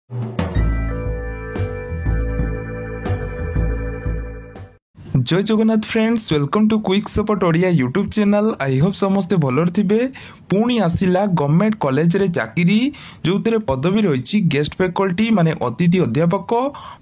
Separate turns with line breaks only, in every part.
जय Jagannath friends, welcome to quick support Odia YouTube channel. I hope समस्ते भलर थे। पुणी आसिला गवर्नमेंट कॉलेज रे चाकरी जो पदवी रही गेस्ट फैकल्टी माने अतिथि अध्यापक,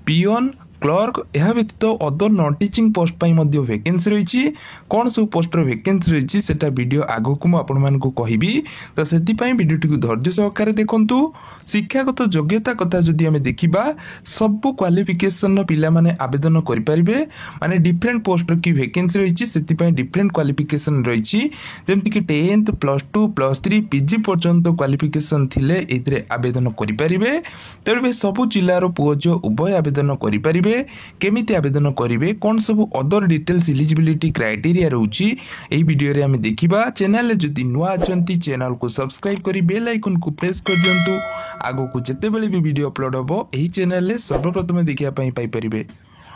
पियन, क्लर्क, यह व्यतीत अदर नॉन टीचिंग पोस्ट पाई मध्य वैकेंसी रही। कौन सब पोस्ट वैकेंसी रही सेटा वीडियो आगो को आपको कहबी, तो से वीडियोटी को धैर्य सहकार देखंतु। शिक्षागत योग्यता कथा जदि आमे देखिबा, सबु क्वालिफिकेशन पिला माने आवेदन करि परिबे। माने डिफरेंट पोस्ट की वैकेंसी रही से डिफरेंट क्वालिफिकेशन रही, जेमति कि 10th +2 +3 पीजी पर्यंत क्वालिफिकेशन थिले एथिरे आवेदन करि परिबे। तबे सबु जिल्लार पुओ जो उभय आवेदन करि परिबे। केमिति आवेदन करिवे, कौन सब अदर डिटेल्स एलिजिबिलिटी क्राइटेरिया रहउची एही वीडियो रे हमें देखिबा। चैनल रे जदि नुआ अछंती चैनल को सब्सक्राइब करी बेल आइकन को प्रेस कर दियंतु। आगो को जते बेले भी वीडियो अपलोड होबो एही चैनल रे सर्वप्रथम देखिया पई पाई परिबे।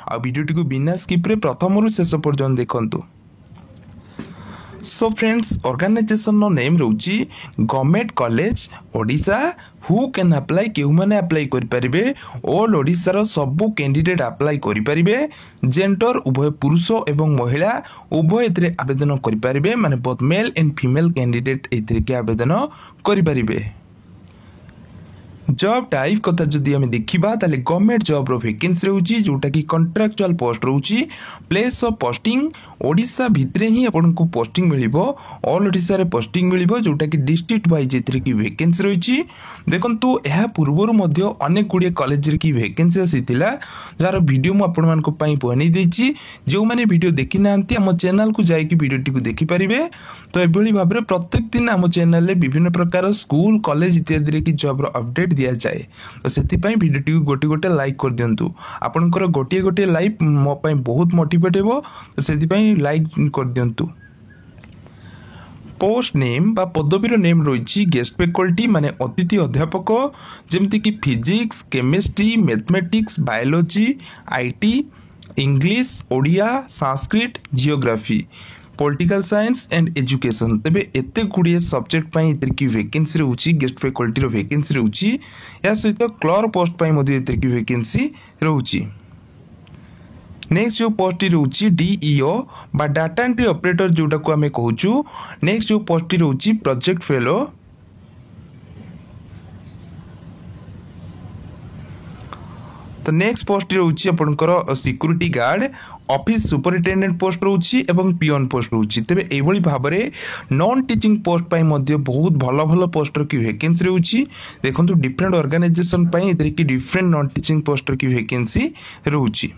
आ वीडियोटी को बिना स्किप रे प्रथम रु शेष पर्यंत देखंतु। सो फ्रेंड्स, ऑर्गेनाइजेशन नो नेम रहउची government college Odisha. Who can apply, केउ माने अप्लाई करि परिबे। ऑल ओडिशा रो सबु कैंडिडेट अप्लाई करि परिबे। जेंडर उभय पुरुष एवं महिला उभय एथिरे आवेदन करि परिबे। माने both male and female candidate एथिरे के आवेदन करि परिबे। जॉब टाइप कथा जदि आमे देखिबा ताले गवर्नमेंट जॉब रो वैकेंसी रहउची जोटा कि कॉन्ट्रैक्चुअल पोस्ट रहउची। प्लेस ऑफ पोस्टिंग ओडिशा भितरे ही आपन को पोस्टिंग मिलिबो। ऑल ओडिशा रे पोस्टिंग मिलिबो जोटा कि डिस्ट्रिक्ट वाइज एथिरे की वैकेंसी रहउची। देखंतु एहा पूर्वरु मध्य अनेक गुडी कॉलेज रे की वैकेंसी आसीतिला, जार वीडियो मु आपन मान को पई बनै देछि। जो माने वीडियो देखि नांती हम चैनल को जाय कि वीडियोटी को देखि परिबे। तो एभली भाबरे प्रत्येक दिन हम चैनल रे विभिन्न प्रकार स्कूल कॉलेज इत्यादि रे की जॉब रो अपडेट दिया जाए। तो सेति पई वीडियोटी को गोटे गोटे लाइक कर दियंतु। आपनकर गोटे गोटे लाइक मो पई बहुत मोटिवेट हेबो, तो सेति पई लाइक कर दियंतु। पोस्ट नेम बा पदवीर नेम रही गेस्ट फैकल्टी माने अतिथि अध्यापक, जेमति कि physics, chemistry, mathematics, biology, IT, English, Odia, Sanskrit, geography, political science and education. तबे एते गुड़िए सब्जेक्ट पाई इतर की वैकेंसी रहउची, गेस्ट फैकल्टी रो वैकेंसी रहउची। या सहित क्लर्क पोस्ट पाई मध्ये इतर की वैकेंसी रहउची। नेक्स्ट जो पोस्ट रहउची डीईओ बा डाटा एंट्री ऑपरेटर जोटा को हमें कहूचु। नेक्स्ट जो पोस्ट रहउची प्रोजेक्ट फेलो। तो नेक्स्ट पोस्ट रहउची आपनकर security guard, office superintendent post रहउची एवं पियन पोस्ट रहउची। तबे एभली भाबरे नॉन टीचिंग पोस्ट पाई मध्ये बहुत भलो भलो पोस्ट की वैकेंसी रहउची। देखंतु डिफरेंट ऑर्गेनाइजेशन पाई एतरे की डिफरेंट नॉन टीचिंग पोस्ट की वैकेंसी रहउची।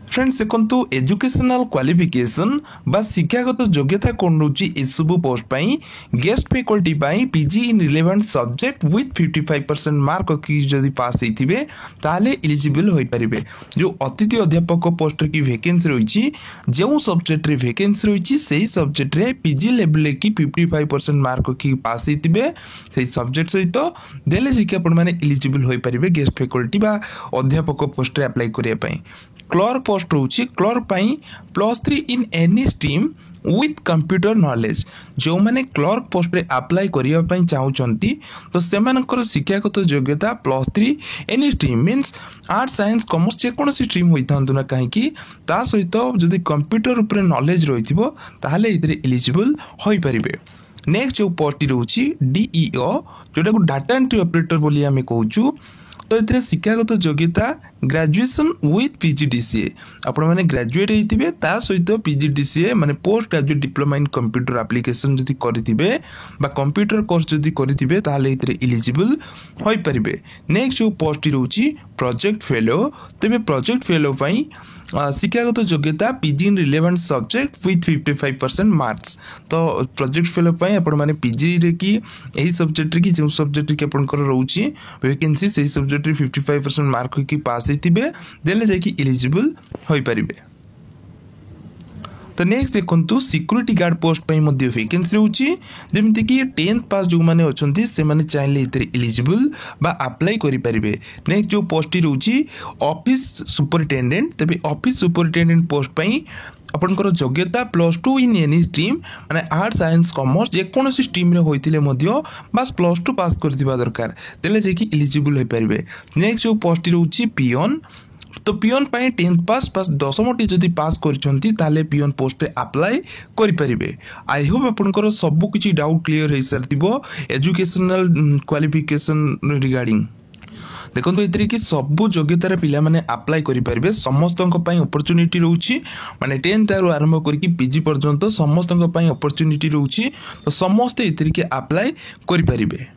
फ्रेंड्स देखंतु एजुकेशनल क्वालिफिकेशन बा शिक्षागत योग्यता कोन रहउची ए सब post pi. Guest faculty pi PG in relevant subject with 55% mark की जदि पास हेथिबे ताले एलिजिबल होई परिबे। जो अतिथि अध्यापक पोस्ट की वैकेंसी रहिछि, जेउ सब्जेक्ट रे वैकेंसी रहिछि सेही सब्जेक्ट रे पीजी लेवल की 55% मार्क की पास हेथिबे सेही सब्जेक्ट सहित देले जे कि आपण माने एलिजिबल होई परिबे गेस्ट फैकल्टी बा अध्यापक पोस्ट रे अप्लाई करिया पई। क्लर्क पोस्ट रहउची, क्लर्क पाई +3 in any stream with computer knowledge. जो माने क्लर्क पोस्ट रे अप्लाई करिया पई चाहुचंती तो सेमानकर शिक्षागत योग्यता +3 any stream means art science commerce जे कोनोसी स्ट्रीम होइथांतु ना काहे कि ता सहित जदि कंप्यूटर ऊपर नॉलेज रहिथिबो ताहाले इतरे एलिजिबल होई परिबे। नेक्स्ट जो पोस्ट रहउची डीईओ जोटा को डाटा एंट्री ऑपरेटर बोली हमें कहूचु। तो इतरे शिक्षागत योग्यता ग्रेजुएशन विथ पीजीडीसीए। आपण माने ग्रेजुएट हेतिबे ता सहित पीजीडीसीए माने post graduate diploma in computer application जदि करिथिबे बा कंप्यूटर कोर्स जदि करिथिबे ताले इतरे एलिजिबल होई परिबे। नेक्स्ट जो पोस्ट रहउची प्रोजेक्ट फेलो। तबे प्रोजेक्ट फेलो पई शिक्षागत योग्यता PG in relevant subject with 55% marks. तो प्रोजेक्ट फेलो पई आपण माने पीजी रे की एही सब्जेक्ट रे की जो सब्जेक्ट के आपनकर रहउची वैकेंसी सेही सब्जेक्ट रे 55% मार्क की पास हेतिबे देले जाय कि एलिजिबल होई परिबे। तो नेक्स्ट देखंतु सिक्यूरिटी गार्ड पोस्ट पाई मध्ये वैकेंसी रहउची, जेमिति कि 10th पास जो माने अछंती से माने चाहिले इतरे एलिजिबल बा अप्लाई करि परिबे। नेक्स्ट जो पोस्ट रहउची ऑफिस सुपरिटेंडेंट। तबे ऑफिस सुपरिटेंडेंट पोस्ट पाई आपणकर योग्यता +2 इन एनी स्ट्रीम माने आर्ट साइंस कॉमर्स जेकोसी स्ट्रीम रे होइतिले मध्य बास +2 पास करथिबा दरकार तेले जे कि एलिजिबल होई परिबे। नेक्स्ट जो पोस्ट रहउची पियन तो पियन पाए 10th पास प्लस 10टी जदि पास करछंती ताले पियन पोस्ट रे अप्लाई करि परिबे। आई होप आपनकर सब किछि डाउट क्लियर हे सरतिबो एजुकेशनल क्वालिफिकेशन रिगार्डिंग देखो ये कि सबू योग्यतार पिला माने अप्लाई करि परिबे समस्त अपॉर्चुनिटी रहउची माने 10th आरंभ करके पीजी पर्यंत समस्त अपॉर्चुनिटी रहउची तो समस्त एतरी के अप्लाई करि परिबे।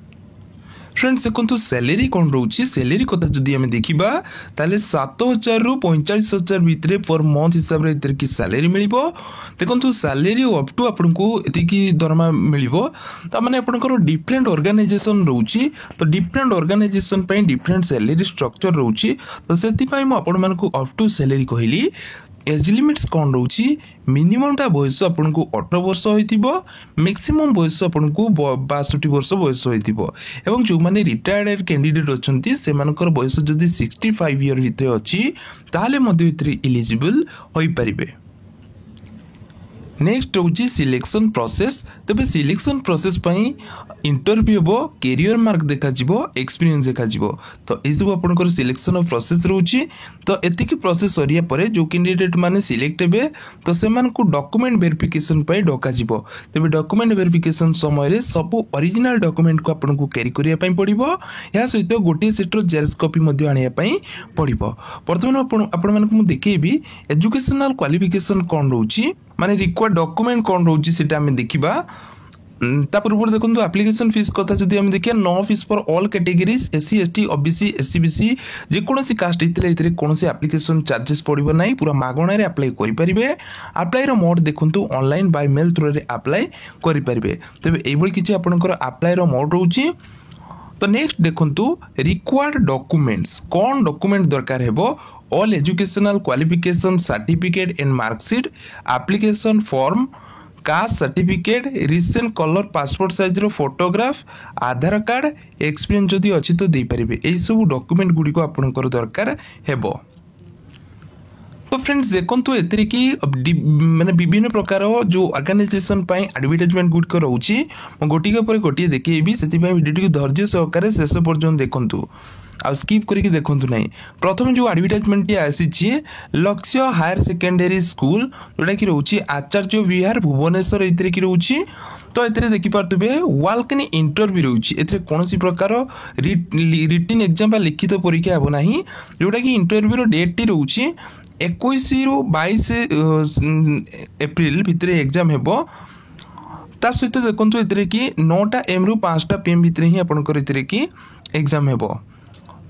फ्रेंड्स देखो सैलरी कौन रोचे सैलरी कथा जदि आम देखा ताले 7,000 रु 45,000 भितर पर मंथ हिसाब से कि सैलरी मिल देखो सैलरी अप टू आपको ये दरमा मिल मैंने आपंकर डिफरेंट ऑर्गेनाइजेशन रोचे तो different organisation different salary structure रोचे तो से अप टू सैलरी कहली एज लिमिट्स कौन रोची मिनिममटा बयस आपन को 18 वर्ष होइतिबो मैक्सिमम बयस आपन को 62 वर्ष बयस होइतिबो एवं जो माने रिटायर्ड कैंडिडेट अछंती से मानकर बयस जदी 65 ईयर भितरे अछि ताले मध्य भितरे एलिजिबल होई परिबे। नेक्स्ट रोची सिलेक्शन प्रोसेस तबे सिलेक्शन प्रोसेस पई इंटरव्यू हो कैरियर मार्क देखा जिवो एक्सपीरियंस देखा जिवो तो ए सब आपनकर सिलेक्शन ऑफ प्रोसेस रोची तो एतिकी प्रोसेस सरिया परे जो कैंडिडेट माने सिलेक्ट हेबे तो से मान को डॉक्यूमेंट वेरिफिकेशन पई डका जिवो तबे डॉक्यूमेंट वेरिफिकेशन समय रे सब ओरिजिनल डॉक्यूमेंट को आपन को कैरी करिया पई पड़िबो या सहित गोटे सेटर जेरॉक्स कॉपी मध्ये आनिया पई पड़िबो। वर्तमान आपन मान को देखेबी एजुकेशनल क्वालिफिकेशन कोन रोची माने रिक्वायर्ड डॉक्यूमेंट कौन रोची सेटा हमें देखिबा ता पूर्व देखो एप्लिकेशन फीस कथा जदि हम देखिया no fees for all categories SC ST OBC SC BC जे कोनोसी कास्ट इतले इतरे कोनोसी एप्लिकेशन चार्जेस पड़िबो नाही पूरा मागणा रे अप्लाई करि परिबे। अप्लाई रो मोड देखंतु ऑनलाइन बाय मेल थ्रू रे अप्लाई करि परिबे तबे एबोल किछि आपनकर अप्लाई रो मोड रोची। तो नेक्स्ट देखंतु रिक्वायर्ड डॉक्यूमेंट्स कौन डॉक्यूमेंट दरकार हेबो all educational qualification certificate and marksheet application form caste certificate recent colour passport size रो फोटोग्राफ आधार कार्ड एक्सपीरियंस जदि अछि तो दे परिबे एई सब डॉक्यूमेंट गुडी को आपनकर दरकार हेबो। तो फ्रेंड्स देखो एतरे कि माने विभिन्न प्रकार जो ऑर्गेनाइजेशन पाई एडवर्टाइजमेंट गुड को रहउची म गोटी पर गोटी देखिबी सेति पाई वीडियो को धैर्य सहकारे शेष पर्यंत देखंतु आ स्किप करके देखंतु नहीं। प्रथम जो एडवर्टाइजमेंट टी आसी लक्ष्य हायर सेकेंडरी स्कूल जोटा कि रहउची आचार्य विहार भुवनेश्वर एतरे कि रहउची तो एतरे देखि पारतबे वॉक इन इंटरव्यू रहउची एतरे कोनोसी प्रकार रिटन एग्जाम बा लिखित परीक्षा हेबो नाही जोटा कि इंटरव्यू रो डेट टी रहउची 21 रु 22 एप्रिल भितर एग्जाम हेबो ता सहित देखंतु एतरे कि 9टा AM रु 5टा PM भितर ही आपनकर एतरे कि एग्जाम हेबो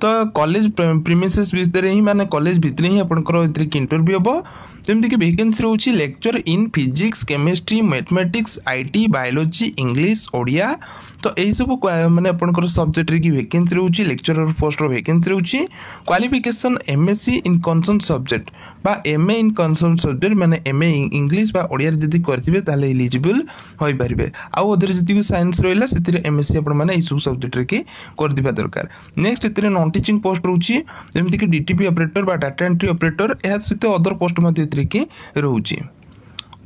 तो कॉलेज प्रीमिसेस भितर ही माने कॉलेज भितर ही आपनकर एतरे कि इंटरव्यू हेबो जेमति कि वैकेंसी रहउची lecture in physics chemistry mathematics IT biology English Odia तो यही सब माने आपनकर सब्जेक्ट रे कि वैकेंसी रहउची लेक्चरर पोस्ट रो वैकेंसी रहउची qualification MSc in concern subject बा एमए इन कंसर्न सब्जेक्ट माने एमए इंग्लिश बा ओडिया जदी करथिबे ताले एलिजिबल होई परिबे आ ओदर जदी साइंस रहला सेतिर एमएससी आपन माने ई सब सब्जेक्ट रे कि कर दिबा दरकार। नेक्स्ट एतरे नॉन टीचिंग पोस्ट रहउची जेमति कि डीटीपी ऑपरेटर बा डाटा एंट्री ऑपरेटर एहा सहित अदर पोस्ट मध्ये कि रहउची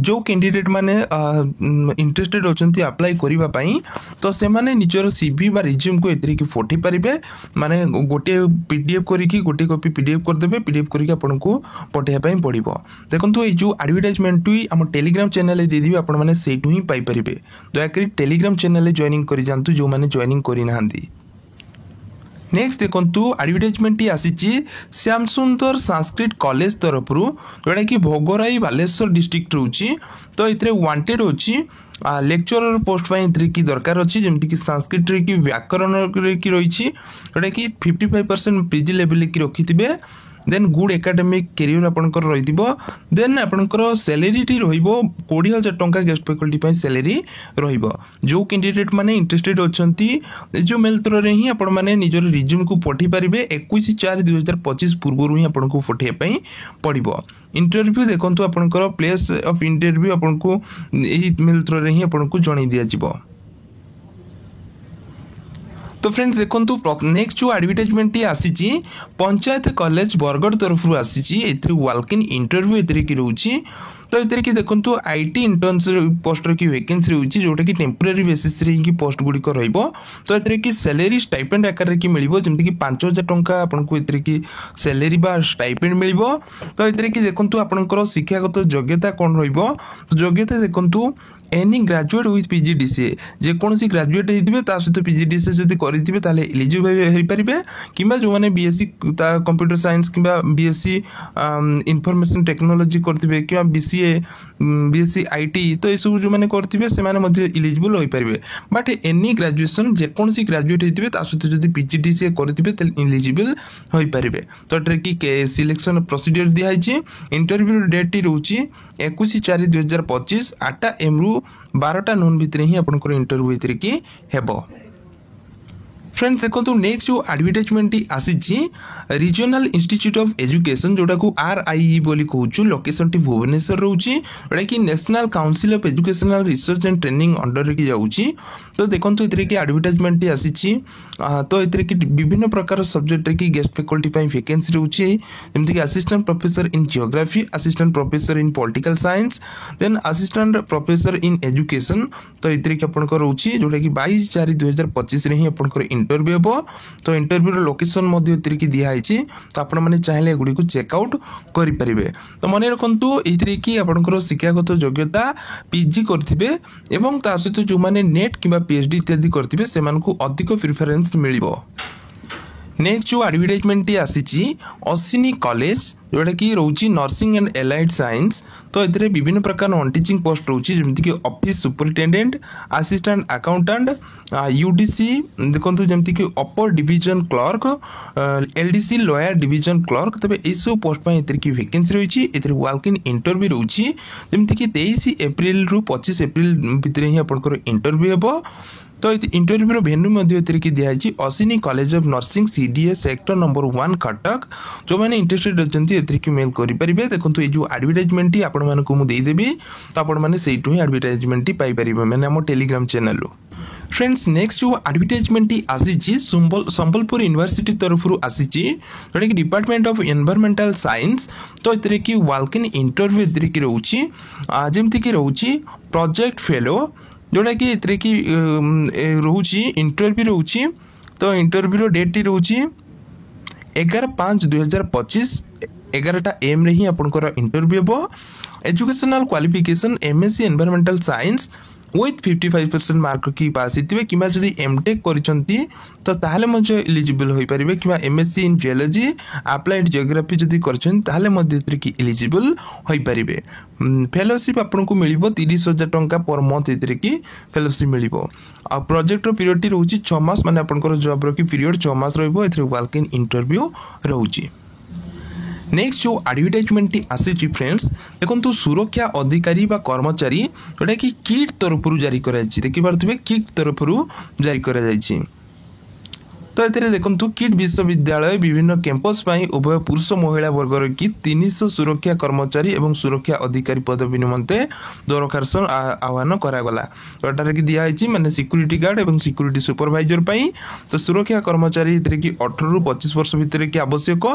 जो कैंडिडेट माने इंटरेस्टेड होचंती अप्लाई करिबा पई तो से माने निजर सीवी बा रिज्यूम को एतरी कि फोटी परिबे माने गोटे पीडीएफ करी कि गोटे कॉपी पीडीएफ कर देबे पीडीएफ करी कि आपन को पठेया पई पड़िबो। देखंतु ए जो एडवर्टाइजमेंट टू हम टेलीग्राम चैनल दे दिबे आपन माने सेटु ही पाई परिबे दया करी टेलीग्राम चैनल जॉइनिंग करि जानतु जो माने जॉइनिंग करि नाहंदी। नेक्स्ट देखंतु एडवर्टाइजमेंट टी आसीची श्याम सुंदर संस्कृत कॉलेज तरफ रु जोटा कि भोगराई बालेश्वर डिस्ट्रिक्ट रहउची तो इतरे वांटेड होची लेक्चरर पोस्ट पई इतरे की दरकार अछि जेमति कि संस्कृत रे कि व्याकरण रे कि रहिची जोटा कि 55% पीजी लेवल की रखिथिबे देन गुड एकेडमिक कैरियर आपनकर रहिदिबो देन आपनकर सैलरी टी रहिबो 20,000 टंका गेस्ट फैकल्टी पई सैलरी रहिबो। जो कैंडिडेट माने इंटरेस्टेड होचंती जो मेल थ्रू रे ही आपन माने निजर रिज्यूम को पठी परिबे 21/4/2025 पूर्व ही आपन को पठे पई पड़िबो। इंटरव्यू देखंतु आपनकर प्लेस ऑफ इंटरव्यू आपन को एही मेल थ्रू रे ही आपन को जणै दिया जिवो। तो फ्रेंड्स देखंतु नेक्स्ट जो एडवर्टाइजमेंट टी आसीची पंचायत कॉलेज बरगढ़ तरफ रु आसीची एतरे वॉक इन इंटरव्यू एतरे की रहउची तो एतिर कि देखंतु आईटी इंटर्न्स पोस्ट की वैकेंसी रहउची जोटा कि टेम्पररी बेसिस रे की पोस्ट गुडी को रहइबो। तो एतिर कि सैलरी स्टाइपेंड आकार रे कि मिलिबो जेमति कि 5000 टंका आपनको एतिर कि सैलरी बा स्टाइपेंड मिलिबो। तो एतिर कि देखंतु आपनकर शिक्षागत योग्यता कोन रहइबो। तो योग्यता देखंतु एनी ग्रेजुएट विथ पीजीडीसीए जेकोसी ग्रेजुएट होते सहित पीजीडीसीए जब करेंगे एलिजिबल हो पारे कि जो मैंने बीएससी कंप्यूटर साइंस कि बीएससी इनफॉरमेशन टेक्नोलॉजी करते कि बीएससी आईटी तो यू जो मैंने करेंगे से एलिजिबल हो पारे। बट एनी ग्रेजुएशन जेकोसी ग्रेजुएट होते सहित जब पीजीडीसीए करेंगे एलिजिबल हो पारे। तो ये सिलेक्शन प्रोसीडियर दिखाई इंटरव्यू डेट रोचे 21/4/2025 8 AM रु 12टा नून भितर ही आपंकर इंटरव्यू भितर कि हेबो। फ्रेंड्स देखो नेक्स्ट जो एडवर्टाइजमेंट आसी रीजनल इंस्टीट्यूट ऑफ एजुकेशन जोटा को RIE बोली कहूँ लोकेशन टी भुवनेश्वर रोचे जोटा कि national council of educational research and training under की जाऊँगी। तो देखो ये कि एडवर्टाइजमेंट आसी तो ये कि विभिन्न प्रकार सब्जेक्ट की गेस्ट फैकल्टी वैकेंसी रोचे जमीक कि assistant professor in geography assistant professor in political science then assistant professor in education. तो ये कि आप रोचे जोटा कि 22/4/2025 ही आप इंटरव्यू हे। तो इंटरव्यू लोकेशन की दिखाई तो आपण मैंने चाहिए एगुड़ी को चेकआउट करेंगे। तो मन रखु ये कि आपंकर शिक्षागत योग्यता पीजी करेंगे और ता सहित जो मैंने नेट कि PhD इत्यादि करेंगे से अधिक प्रिफरेन्स मिल। नेक्स्ट जो एडवर्टाइजमेंट आसी अश्विनी कॉलेज जोटा कि रोची नर्सिंग एंड एलाइड साइंस। तो ये विभिन्न प्रकार नॉन टीचिंग पोस्ट रोची जमीक कि office superintendent assistant accountant UDC देखो जमीक कि upper division clerk LDC lower division clerk. तबे ये सब पोस्ट की वैकेंसी रही है वाक इन इंटरव्यू रोची जमीक कि 23 एप्रिल रु 25 एप्रिल भितर ही आपंकर इंटरव्यू हे। तो इंटरव्यू भेन्यू की दिखाई Ashwini college of nursing CDA sector number 1 Cuttack. जो मैंने इंटरेस्टेड अच्छे कि मेल करेंगे। देखो ये जो एडवर्टाइजमेंट आपण मानक मुदेदेवी तो आपण मैंने से ही एडवर्टाइजमेंट पाइपर मैंने आम टेलीग्राम चैनल। फ्रेंड्स नेक्स्ट जो एडवर्टाइजमेंट आसी संबलपुर यूनिवर्सिटी तरफ आसी जोटा कि डिपार्टमेंट ऑफ एनवायरमेंटल साइंस। तो ये कि वाक इन इंटरव्यू की रोची जमीक कि रोची प्रोजेक्ट फेलो जोटा कि कि रोची इंटरव्यू रोची। तो इंटरव्यू डेट रोची 11/5/2025 11टा AM रे ही आपनकर इंटरव्यू हे। Educational qualification MSc environmental science with 55% mark की पास होते कि जदि MTech करिसंती तो ताहले मजे एलिजिबल हो पारे कि MSc इन जियोलॉजी अप्लाइड जियोग्राफी जदि करछन ताहले मध्य कि एलिजिबल हो पारे। फेलोशिप आपको मिलिबो 30,000 टंका पर मंथ इतरे की फेलोशिप मिलिबो। आ प्रोजेक्ट पीरियड रोची 6 मास माने आपनकर जॉब रो की पीरियड 6 मास रहइबो। एथरे वाक इन इंटरव्यू रोची। नेक्स्ट जो एडवर्टाइजमेंट आसी फ्रेंड्स देखो सुरक्षा अधिकारी बा कर्मचारी जोटा कि किट तरफ जारी देखिए किट तरफ जारी कर। तो ये देखो किट विश्वविद्यालय विभिन्न कैंपस उभय पुरुष महिला वर्गर की 300 सुरक्षा कर्मचारी और सुरक्षा अधिकारी पदवी निमंते दरखास्त आह्वान करागला। तो एटार कि दिखाई माने सिक्यूरीटी गार्ड और सिक्यूरीटी सुपरवाइजर पाई। तो सुरक्षा कर्मचारी कि 18 रु 25 वर्ष भितर कि आवश्यक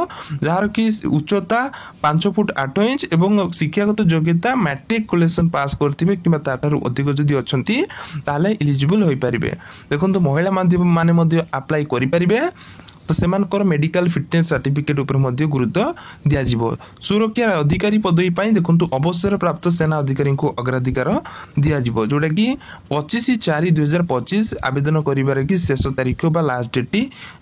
जार कि उच्चता 5 फुट 8 इंच और शिक्षागत योग्यता मैट्रिकुलेशन पास करथिबे कि ताठारु अधिक जदि अछंती ताले एलिजिबल होई परिबे। देखो महिला माने मध्य अप्लाई करि परिबे। तो सेमानकर मेडिकल फिटनेस सर्टिफिकेट उपर मध्य गुरुत्व दियाजिबो। सुरक्षा अधिकारी पदवी पाई देखो अवसर प्राप्त सेना अधिकारी को अग्राधिकार दियाजिबो जोटा कि 25/4/2025 आवेदन करिबार कि शेष तारीख बा लास्ट डेट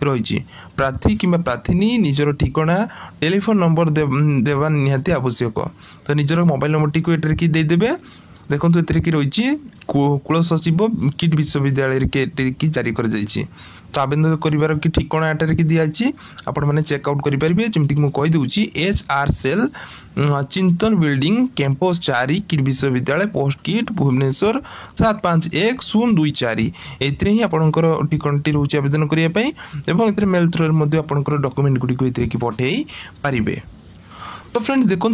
रही। प्रार्थी कि प्रार्थीनी निजर ठिकाना टेलीफोन नंबर देवा निहाती आवश्यक। तो निजर मोबाइल नंबर टी को देदेवे। देखो ये कि रही कुल सचिव किट विश्वविद्यालय की जारी कर जाइए। तो आवेदन कर ठिकाना एटार की दिखाई आपण मैंने चेकआउट करेंगे। जमीक मुझे कहीदे HR सेल चिंतन बिल्डिंग कैंपस 4 किट विश्वविद्यालय पोस्ट किट भुवनेश्वर 751-024 एथरे ही आपंकर ठिकाना रोचे आवेदन करने मेल थ्रू आपंकर डॉक्यूमेंट गुड़ी को पठे पारे। तो फ्रेंड्स देखो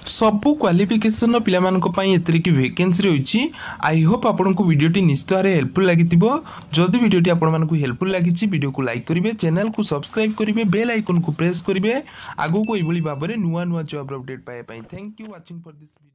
सबू क्वालिफिकेशन पिला की वैकेंसी रही। आई होप आपन को वीडियोटी निश्चित भाव हेल्पफुल लगी। जदि वीडियोटी आपको हेल्पफुल लगी वीडियो को लाइक करेंगे, चैनल को सब्सक्राइब करेंगे, बेल आइकन को प्रेस करेंगे आगो को यही भाव में नुआ नुआ जॉब अपडेट पाइबा। Thank you watching for this.